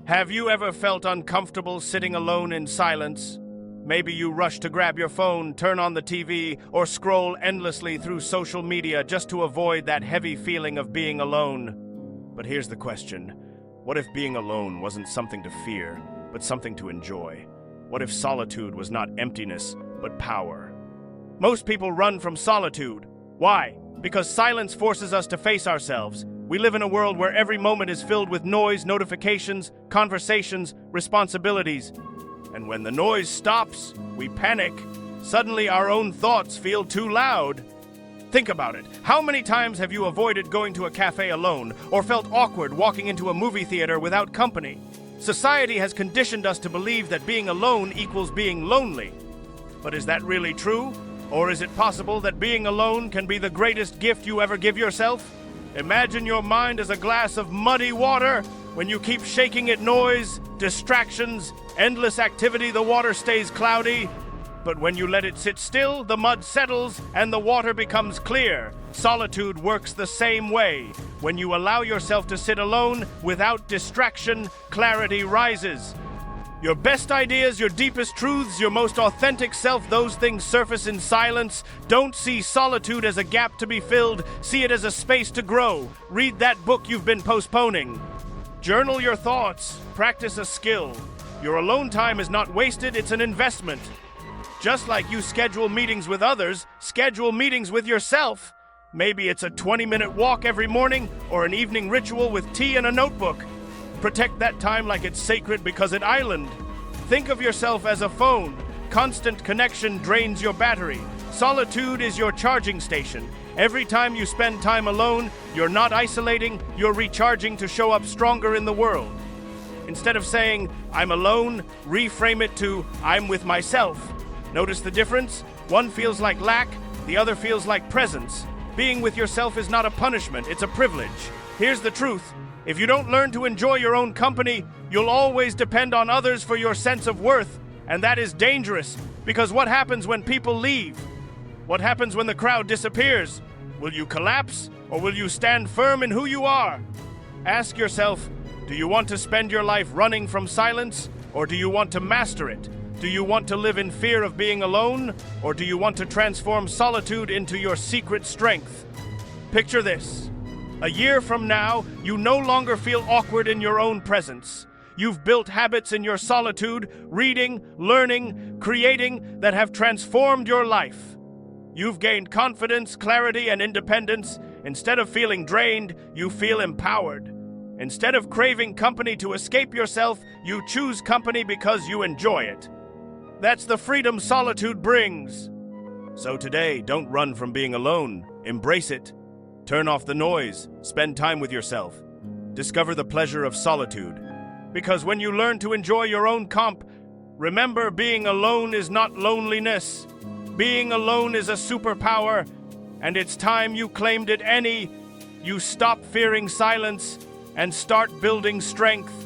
Have you ever felt uncomfortable sitting alone in silence? Maybe you rush to grab your phone, turn on the TV, or scroll endlessly through social media just to avoid that heavy feeling of being alone. But here's the question. What if being alone wasn't something to fear, but something to enjoy? What if solitude was not emptiness, but power? Most people run from solitude. Why? Because silence forces us to face ourselves. We live in a world where every moment is filled with noise, notifications, conversations, responsibilities. And when the noise stops, we panic. Suddenly our own thoughts feel too loud. Think about it. How many times have you avoided going to a cafe alone or felt awkward walking into a movie theater without company? Society has conditioned us to believe that being alone equals being lonely. But is that really true? Or is it possible that being alone can be the greatest gift you ever give yourself? Imagine your mind as a glass of muddy water. When you keep shaking it, noise, distractions, endless activity, the water stays cloudy. But when you let it sit still, the mud settles and the water becomes clear. Solitude works the same way. When you allow yourself to sit alone without distraction, clarity rises. Your best ideas, your deepest truths, your most authentic self, those things surface in silence. Don't see solitude as a gap to be filled. See it as a space to grow. Read that book you've been postponing. Journal your thoughts. Practice a skill. Your alone time is not wasted, it's an investment. Just like you schedule meetings with others, schedule meetings with yourself. Maybe it's a 20-minute walk every morning or an evening ritual with tea and a notebook. Protect that time like it's sacred because it's island. Think of yourself as a phone. Constant connection drains your battery. Solitude is your charging station. Every time you spend time alone, you're not isolating, you're recharging to show up stronger in the world. Instead of saying, "I'm alone," reframe it to, "I'm with myself." Notice the difference? One feels like lack, the other feels like presence. Being with yourself is not a punishment, it's a privilege. Here's the truth. If you don't learn to enjoy your own company, you'll always depend on others for your sense of worth. And that is dangerous, because what happens when people leave? What happens when the crowd disappears? Will you collapse, or will you stand firm in who you are? Ask yourself, do you want to spend your life running from silence, or do you want to master it? Do you want to live in fear of being alone, or do you want to transform solitude into your secret strength? Picture this. A year from now, you no longer feel awkward in your own presence. You've built habits in your solitude, reading, learning, creating, that have transformed your life. You've gained confidence, clarity, and independence. Instead of feeling drained, you feel empowered. Instead of craving company to escape yourself, you choose company because you enjoy it. That's the freedom solitude brings. So today, don't run from being alone. Embrace it. Turn off the noise. Spend time with yourself. Discover the pleasure of solitude. Because when you learn to enjoy your own remember, being alone is not loneliness. Being alone is a superpower, and it's time you claimed it. You stop fearing silence and start building strength.